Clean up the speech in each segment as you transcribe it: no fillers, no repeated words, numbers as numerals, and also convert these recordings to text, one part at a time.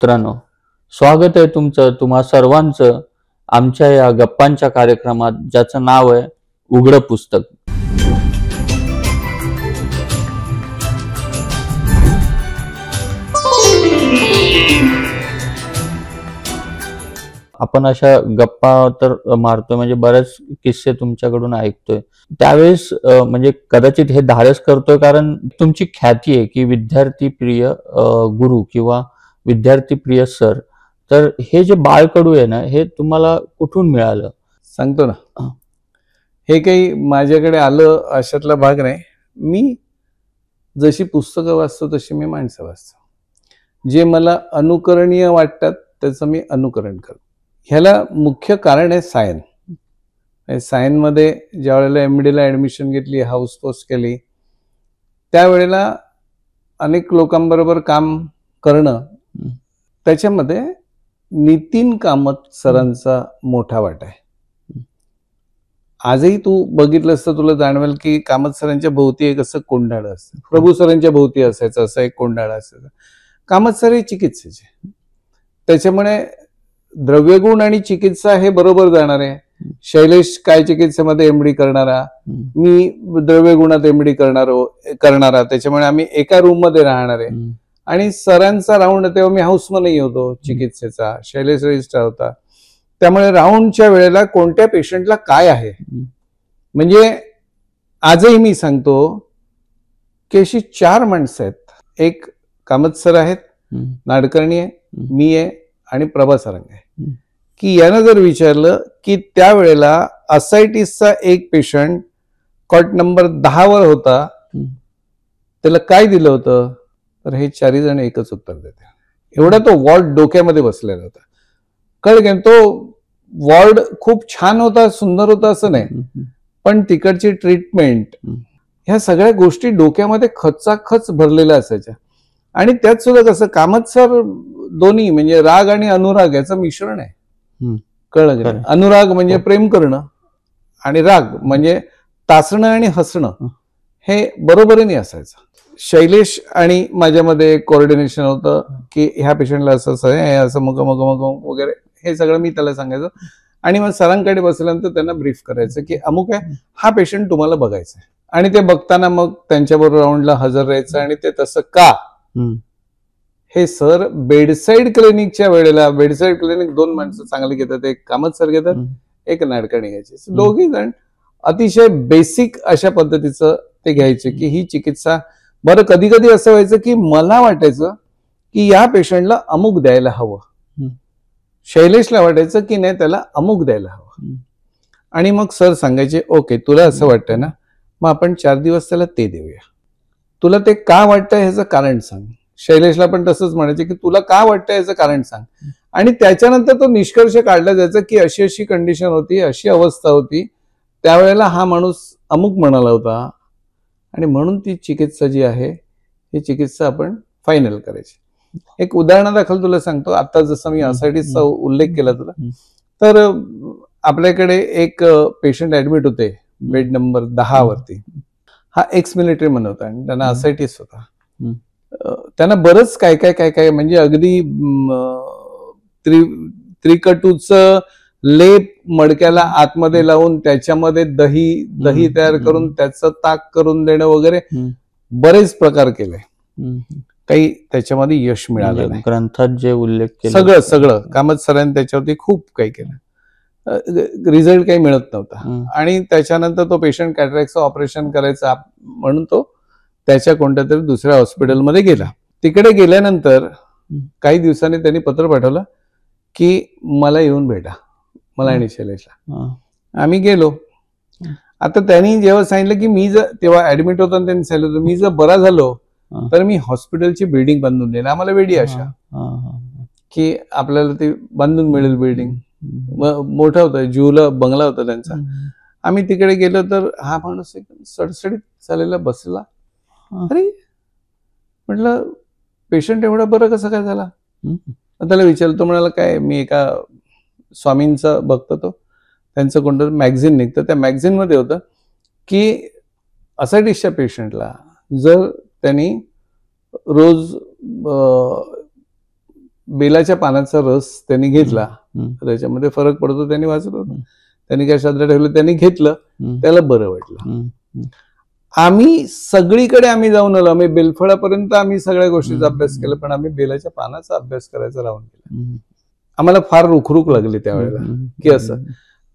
मित्रांनो, स्वागत आहे तुमचं तुम्हा सर्वांचं आमच्या या गप्पांच्या कार्यक्रमात, ज्याचं नाव आहे उघडं पुस्तक. आपण अशा गप्पा तर मारतोय, म्हणजे बरेच किस्से तुमच्याकडून ऐकतोय. त्यावेळेस म्हणजे कदाचित हे धाडस करतोय कारण तुमची ख्याती आहे की विद्यार्थी प्रिय गुरु किंवा विद्यार्थी प्रिय सर. तर हे जे बाळकडू आहे ना, हे तुम्हाला कुठून मिळालं? सांगतो ना. हे काही माझ्याकडे आलं अशातला भाग नाही. मी जशी पुस्तकं वाचतो तशी मी माणसं वाचतो. जे मला अनुकरणीय वाटतात त्याचं मी अनुकरण करतो. ह्याला मुख्य कारण आहे सायन. सायनमध्ये ज्या वेळेला MD ला ॲडमिशन घेतली, हाऊस पोस्ट केली, त्यावेळेला अनेक लोकांबरोबर काम करणं, त्याच्यामध्ये नितीन कामत सरांचा मोठा वाटा आहे. आजही तू बघितलंस तर तुला जाणवेल की कामत सरांच्या भोवती एक असं कोंडाळं असतं. प्रभू सरांच्या भोवती असायचं असं एक कोंडाळं असायचं. कामत सर हे चिकित्सेचे, त्याच्यामुळे द्रव्यगुण आणि चिकित्सा हे बरोबर जाणार आहे. शैलेश काय चिकित्सेमध्ये MD करणारा, मी द्रव्यगुणात MD करणारा, त्याच्यामुळे आम्ही एका रूम मध्ये राहणार आहे. आणि सरांचा राऊंड तेव्हा मी हाऊसमनही होतो चिकित्सेचा, शैलेश रजिस्ट्रार होता. त्यामुळे राऊंडच्या वेळेला कोणत्या पेशंटला काय आहे, म्हणजे आजही मी सांगतो की अशी 4 माणसं आहेत. एक कामत सर आहेत, नाडकर्णी आहे, मी आहे आणि प्रभा सरंग आहे. की यानं जर विचारलं की त्यावेळेला असायटिसचा एक पेशंट कॉट नंबर 10 वर होता, त्याला काय दिलं होतं, तर हे 4 जण एकच उत्तर देते. एवढा तो वॉर्ड डोक्यामध्ये बसलेला होता. कळलं, तो वॉर्ड खूप छान होता, सुंदर होता असं नाही, पण तिकडची ट्रीटमेंट, ह्या सगळ्या गोष्टी डोक्यामध्ये खचाखच भरलेल्या असायच्या. आणि त्यात सुद्धा कसं कामत सर दोन्ही म्हणजे राग आणि अनुराग याचं मिश्रण आहे. कळलं, अनुराग म्हणजे प्रेम करणं आणि राग म्हणजे टाचणं आणि हसणं, हे बरोबरीने असायचं. शैलेश आणि माझ्यामध्ये कोऑर्डिनेशन होतं की ह्या पेशंटला असं असं आहे, असं मग वगैरे हे सगळं मी त्याला सांगायचं. आणि मग सरांकडे बसल्यानंतर त्यांना ब्रीफ करायचं की अमुक आहे, हा पेशंट तुम्हाला बघायचा आहे. आणि ते बघताना मग त्यांच्याबरोबर राऊंडला हजर राहायचं. आणि ते तसं का, हे सर बेडसाईड क्लिनिकच्या वेळेला, बेडसाईड क्लिनिक 2 माणसं चांगले घेतात, एक कामत सर घेतात, एक नाडकर्णी घ्यायचे. दोघी जण अतिशय बेसिक अशा पद्धतीचं ते घ्यायचे की ही चिकित्सा. बरं, कधी कधी असं व्हायचं की मला वाटायचं की या पेशंटला अमुक द्यायला हवं, शैलेशला वाटायचं की नाही त्याला अमुक द्यायला हवं. आणि मग सर सांगायचे, ओके तुला असं वाटतंय ना, मग आपण 4 दिवस त्याला ते देऊया, तुला ते का वाटतंय ह्याचं कारण सांग. शैलेशला पण तसंच म्हणायचे की तुला का वाटतंय याचं कारण सांग. आणि त्याच्यानंतर तो निष्कर्ष काढला जायचा की अशी अशी कंडिशन होती, अशी अवस्था होती, त्यावेळेला हा माणूस अमुक म्हणाला होता, आणि म्हणून ती चिकित्सा जी आहे ही चिकित्सा आपण फायनल करायची. एक उदाहरणादाखल तुला सांगतो. आता जसं मी असायटिसचा उल्लेख केला तुला, तर आपल्याकडे एक पेशंट ऍडमिट होते बेड नंबर 10 वरती. हा एक्स मिलिटरी मन होता आणि त्यांना असायटिस होता. त्यांना बरंच काय काय काय काय म्हणजे अगदी त्रिकटूचं लेप मडक्याला आतमध्ये लावून त्याच्यामध्ये दही तयार करून त्याचं ताक करून देणं वगैरे बरेच प्रकार केले. काही त्याच्यामध्ये यश मिळालं नाही. ग्रंथात जे उल्लेख केला सगळं कामत सरांनी त्याच्यावरती खूप काही केलं, रिझल्ट काही मिळत नव्हता. आणि त्याच्यानंतर तो पेशंट कॅटरॅक्टचं ऑपरेशन करायचा म्हणून तो त्याच्या कोणत्या तरी दुसऱ्या हॉस्पिटलमध्ये गेला. तिकडे गेल्यानंतर काही दिवसांनी त्यांनी पत्र पाठवलं की मला येऊन भेटा, मला आणि शैलेशला. आम्ही गेलो. आता त्यांनी जेव्हा सांगितलं की मी जर तेव्हा ऍडमिट होतो त्यांनी सांगितलं होतं मी जर बरा झालो तर मी हॉस्पिटलची बिल्डिंग बांधून देईल. आम्हाला वेडी आशा की आपल्याला ती बांधून मिळेल बिल्डिंग. मोठा होता, जुहूला बंगला होता त्यांचा. आम्ही तिकडे गेलो तर हा माणूस एकदम सडसडीत चालेला बसला. अरे म्हटलं पेशंट एवढा बरं कसं काय झाला. त्याला विचारलं, तो म्हणाला काय मी एका स्वामींचा बघतो, तो त्यांचं कोणतं मॅगझिन निघतं, त्या मॅगझिन मध्ये होतं की असायटिसच्या पेशंटला जर त्यांनी रोज बेलाच्या पानाचा रस त्यांनी घेतला, हम्म. त्याच्यामध्ये फरक पडतो, त्यांनी वाचलं होतं, त्यांनी काय श्रद्धा ठेवलं, त्यांनी घेतलं, त्याला बरं वाटलं. आम्ही सगळीकडे आम्ही जाऊन आलो, आम्ही बेलफळापर्यंत आम्ही सगळ्या गोष्टीचा अभ्यास केला, पण आम्ही बेलाच्या पानाचा अभ्यास करायचा राहून गेला. आम्हाला फार रुखरुख लागली त्यावेळेला की असं.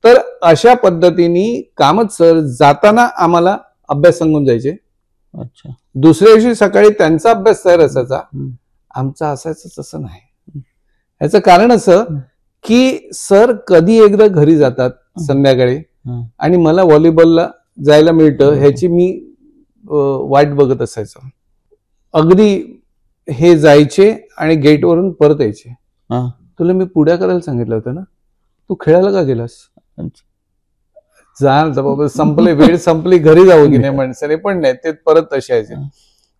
तर अशा पद्धतीने कामत सर जाताना आम्हाला अभ्यास सांगून जायचे. अच्छा. दुसऱ्या दिवशी सकाळी त्यांचा अभ्यास तयार असायचा, आमचा असायचंच असं नाही. याचं कारण असं की सर कधी एकदा घरी जातात संध्याकाळी आणि मला व्हॉलीबॉलला जायला मिळतं ह्याची मी वाट बघत असायचो. अगदी हे जायचे आणि गेटवरून परत यायचे. तुला मी पुढ्या करायला सांगितलं होतं ना, तू खेळायला का गेलास? जा बाबा, संपले, वेळ संपली, घरी जावं की नाही माणसाने, पण नाही, ते परत तसे यायचे.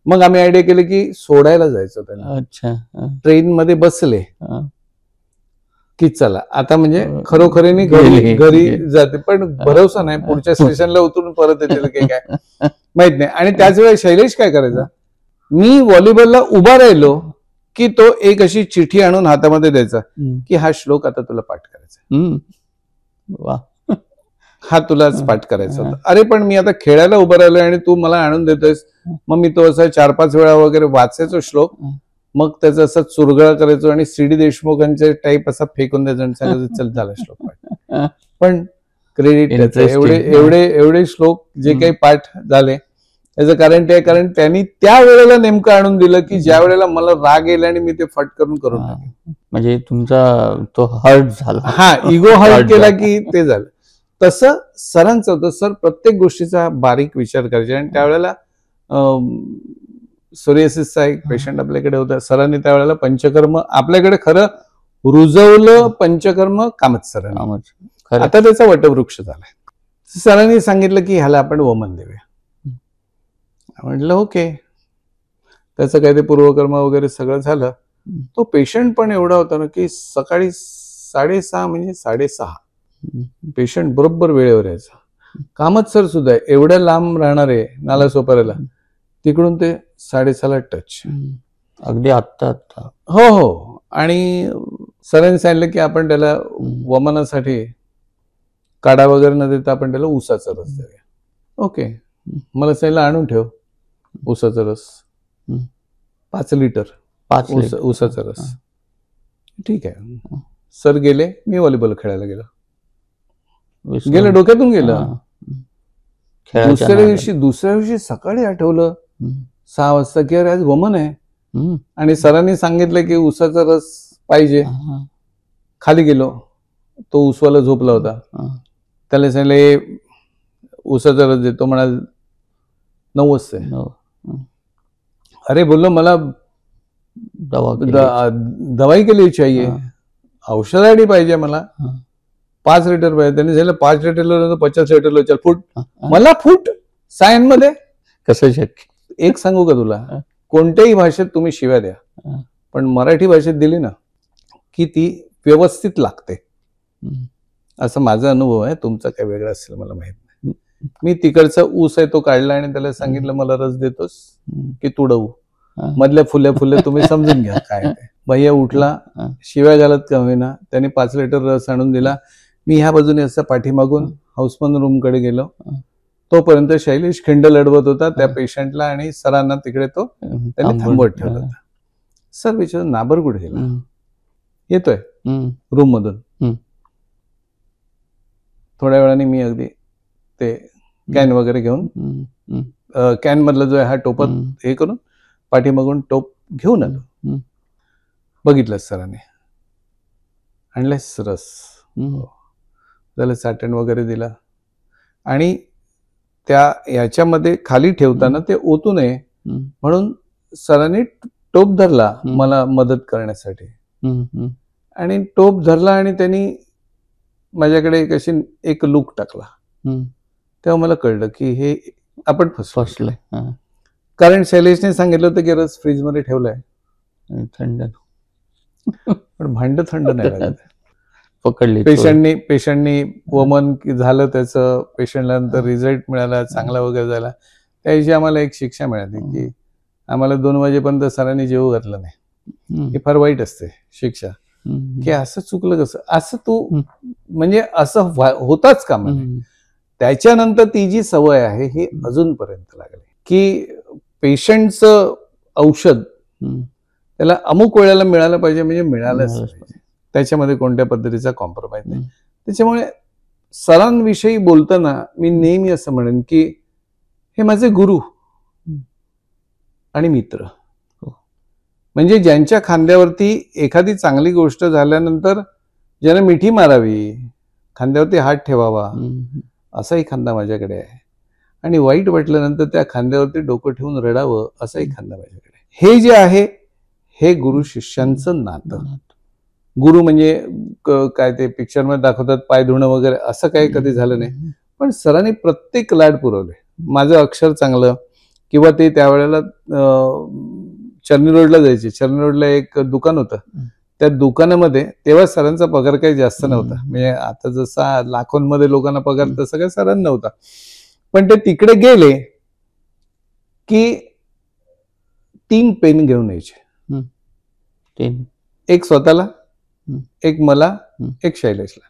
मग आम्ही आयडिया केली की सोडायला जायचं त्यांना. अच्छा. ट्रेन मध्ये बसले की चला आता म्हणजे खरोखरीने घरी जाते, पण भरोसा नाही पुढच्या स्टेशनला उतरून परत येतील की काय माहित नाही. आणि त्याच वेळेला शैलेश काय करायचा, मी व्हॉलीबॉलला उभा राहिलो की तो एक अशी चिठी आणून हातामध्ये द्यायचा की हा श्लोक आता तुला पाठ करायचा, हा तुलाच पाठ करायचा होता. अरे पण मी आता खेळायला उभं राहिलोय आणि तू मला आणून देतोयस. मग मी तो असा 4-5 वेळा वगैरे वाचायचो श्लोक, मग त्याचा असा चुरगळा करायचो आणि CD देशमुखांचे टाईप असा फेकून द्यायचो आणि सांगायचं चल झाला श्लोक पाठ. पण क्रेडिट एवढे श्लोक जे काही पाठ झाले त्याचं कारण ते, कारण त्यांनी त्या वेळेला नेमकं आणून दिलं की ज्या वेळेला मला राग येईल आणि मी ते फटकरून करून टाकेन. म्हणजे तुमचा तो हर्ट झाला. हा, इगो हर्ट केला की ते झालं. तसं सरांचं होतं. सर प्रत्येक गोष्टीचा बारीक विचार करायचे. आणि त्यावेळेला सोरियासिसचा एक पेशंट आपल्याकडे होता. सरांनी त्यावेळेला पंचकर्म आपल्याकडे खरं रुजवलं, पंचकर्म कामत सरांनी. आता त्याचा वटवृक्ष झालाय. सरांनी सांगितलं की ह्याला आपण वमन देऊया. म्हटलं ओके. त्याचं काय ते पूर्वकर्म वगैरे सगळं झालं. तो पेशंट पण एवढा होता ना की सकाळी 6:30 म्हणजे 6:30 पेशंट बरोबर वेळेवर यायचा. कामत सर सुद्धा एवढ्या लांब राहणारे नालासोपाऱ्याला, तिकडून ते 6:30 टच. अगदी आत्ता. हो. आणि सरांनी सांगितलं की आपण त्याला वमनासाठी काढा वगैरे न देता आपण त्याला ऊसाचा रस देऊया. ओके. मला सांगितलं आणून ठेव ऊसाचा रस, 5 लिटर ऊसाचा रस. ठीक आहे. सर गेले, मी व्हॉलीबॉल खेळायला गेलो. डोक्यातून गेलं. दुसऱ्या दिवशी सकाळी आठवलं 6 वाजता की अरे आज वमन आहे आणि सरांनी सांगितलं की ऊसाचा रस पाहिजे. खाली गेलो, तो ऊसवाला झोपला होता. त्याला सांगितलं ऊसाचा रस देतो. म्हणाल 9 वाजता. अरे बोललो मला दवाई के लिए चाहिए, औषधासाठी पाहिजे मला, 5 लिटर पाहिजे. त्यांनी सांगितलं 5 लिटरला 50 लिटरला चल फूट. मला फूट सायन मध्ये कसं शक्य? एक सांगू का तुला, कोणत्याही भाषेत तुम्ही शिव्या द्या, पण मराठी भाषेत दिली ना की ती व्यवस्थित लागते. असं माझा अनुभव आहे. तुमचा काय वेगळा असेल मला माहित नाही. मी तिकडचा ऊस आहे तो काढला आणि त्याला सांगितलं मला रस देतोस की तुडवू. मधल्या फुल्या तुम्ही समजून घ्या काय ते. भैया उठला, शिव्या घालत का होईना, त्याने 5 लिटर रस आणून दिला. मी ह्या बाजूने असं पाठीमागून हाऊसमन रूम कडे गेलो. तोपर्यंत शैलेश खिंड लढवत होता त्या पेशंटला आणि सरांना तिकडे तो त्यांनी थांबवत ठेवला होता. सर विचार नाबर कुठे गेला, येतोय रूम मधून. थोड्या वेळाने मी अगदी ते कॅन वगैरे घेऊन, कॅन मधला जो आहे हा टोपात हे करून पाठीमागून टोप घेऊन आलो. बघितलं सरांनी, आणलंय रस, त्याला साठण वगैरे दिला. आणि त्या याच्यामध्ये खाली ठेवताना ते ओतू नये म्हणून सरांनी टोप धरला मला मदत करण्यासाठी. आणि टोप धरला आणि त्यांनी माझ्याकडे एक लूक टाकला. तेव्हा मला कळलं की हे आपण फसलोय. कारण शैलेशने सांगितलं होतं की रस फ्रीज मध्ये ठेवलाय थंड, पण भांड थंड नाही लागत. पकडली पेशंटनी वमन झालं त्याचं, पेशंटला नंतर रिझल्ट मिळाला, चांगला वगैरे झाला. त्याविषयी आम्हाला एक शिक्षा मिळाली की आम्हाला 2 वाजेपर्यंत सरांनी जेवू घातलं नाही. ही फार वाईट असते शिक्षा, की असं चुकलं कसं, असं तू म्हणजे असं होताच का म्हणे. त्याच्यानंतर ती जी सवय आहे ही अजूनपर्यंत लागली, की पेशंटचं औषध त्याला अमुक वेळेला मिळालं पाहिजे म्हणजे मिळालंच पाहिजे, त्याच्यामध्ये कोणत्या पद्धतीचा कॉम्प्रोमाइज नाही. त्याच्यामुळे सरांविषयी बोलताना मी नेहमी असं म्हणेन की हे माझे गुरु आणि मित्र, म्हणजे ज्यांच्या खांद्यावरती एखादी चांगली गोष्ट झाल्यानंतर ज्याने मिठी मारावी, खांद्यावरती हात ठेवावा, असाही खांदा माझ्याकडे आहे. आणि वाईट वाटल्यानंतर त्या खांद्यावरती डोकं ठेवून रडावं, असाही खांदा माझ्याकडे आहे. हे जे आहे हे गुरु शिष्यांचं नातं. गुरु म्हणजे काय ते पिक्चर मध्ये दाखवतात पाय धुणं वगैरे, असं काही कधी झालं नाही. पण सरांनी प्रत्येक लाड पुरवले. माझं अक्षर चांगलं, किंवा ते त्यावेळेला चर्नी रोडला जायचे. चर्नी रोडला एक दुकान होतं, त्या दुकानामध्ये तेव्हा सरांचा पगार काही जास्त नव्हता. म्हणजे आता जसा लाखोंमध्ये लोकांना पगार तसं काही सरांना नव्हता. पण ते तिकडे गेले की 3 पेन घेऊन यायचे. एक स्वतःला, एक मला, एक शैलेशला.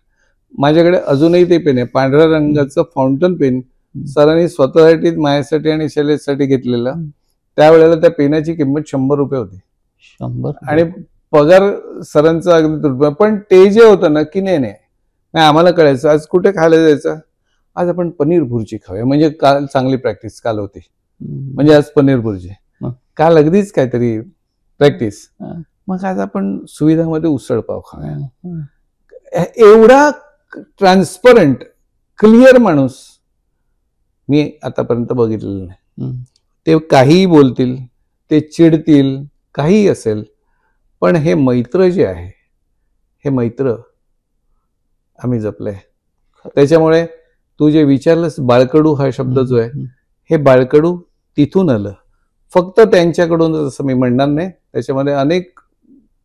माझ्याकडे अजूनही ते पेन आहे, पांढऱ्या रंगाचं फाउंटन पेन. सरांनी स्वतःसाठी, माझ्यासाठी आणि शैलेशसाठी घेतलेलं. त्यावेळेला त्या पेनाची किंमत 100 रुपये होती. 100 आणि पगार सरांचा अगदी रुपये. पण ते जे होतं ना की नाही आम्हाला कळायचं आज कुठे खायला जायचं, आज आपण पनीर भुर्जी खाऊया. म्हणजे काल चांगली प्रॅक्टिस काल होती, म्हणजे आज पनीर भुर्जी, काल अगदीच काहीतरी प्रॅक्टिस, मग आज आपण सुविधामध्ये उसळ पाव खाऊया. एवढा ट्रान्सपरंट क्लिअर माणूस मी आतापर्यंत बघितलेलं नाही. ते काहीही बोलतील, ते चिडतील, काहीही असेल, पण हे मैत्र जे आहे, हे मैत्र आम्ही जपलंय. त्याच्यामुळे तू जे विचारलंस बाळकडू हा शब्द जो आहे, हे बाळकडू तिथून आलं. फक्त त्यांच्याकडून असं मी म्हणणार नाही. त्याच्यामध्ये अनेक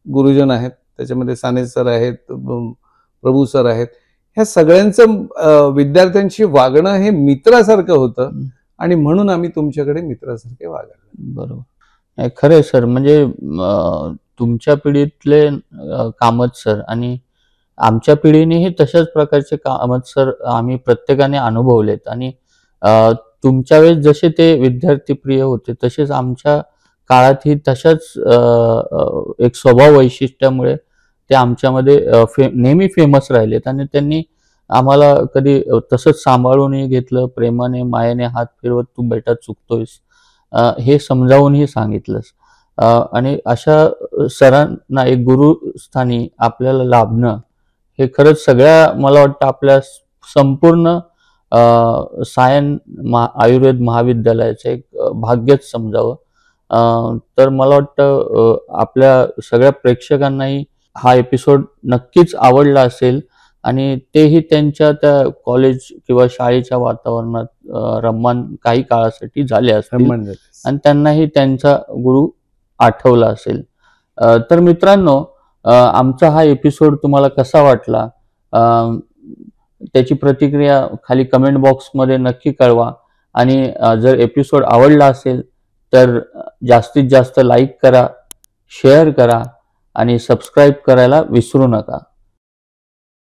गुरुजन आहेत, त्याच्यामध्ये साने सर आहेत, प्रभू सर आहेत. ह्या सगळ्यांचं विद्यार्थ्यांशी वागणं हे मित्रासारखं होतं, आणि म्हणून आम्ही तुमच्याकडे मित्रासारखे वागायला. बरोबर, खरंय सर. म्हणजे तुमच्या पिढीतले कामत सर आणि आमच्या पिढीनेही तशाच प्रकारचे कामत सर आम्ही प्रत्येकाने अनुभवलेत. आणि तुमच्या वेळेस जसे ते विद्यार्थी प्रिय होते, तसेच आमच्या काळातही तशाच एक स्वभाव वैशिष्ट्यामुळे ते आमच्यामध्ये नेहमी फेमस राहिलेत. आणि त्यांनी आम्हाला कधी तसंच सांभाळूनही घेतलं, प्रेमाने मायेने हात फिरवत तू बेटा चुकतोयस हे समजावूनही सांगितलंस. आणि अशा सरांना एक गुरुस्थानी आपल्याला लाभणं हे खरंच सगळ्या, मला वाटतं आपल्या संपूर्ण सायन आयुर्वेद महाविद्यालयाचं एक भाग्यच समजावं. तर मला वाटतं आपल्या सगळ्या प्रेक्षकांनाही हा एपिसोड नक्कीच आवडला असेल, आणि तेही त्यांच्या त्या कॉलेज किंवा शाळेच्या वातावरणात रममान काही काळासाठी झाले असतील, आणि त्यांनाही त्यांचा गुरु आठवला असेल. तर मित्रांनो, आमचा हा एपिसोड तुम्हाला कसा वाटला त्याची प्रतिक्रिया खाली कमेंट बॉक्समध्ये नक्की कळवा. आणि जर एपिसोड आवडला असेल तर जास्तीत जास्त लाईक करा, शेअर करा आणि सबस्क्राईब करायला विसरू नका.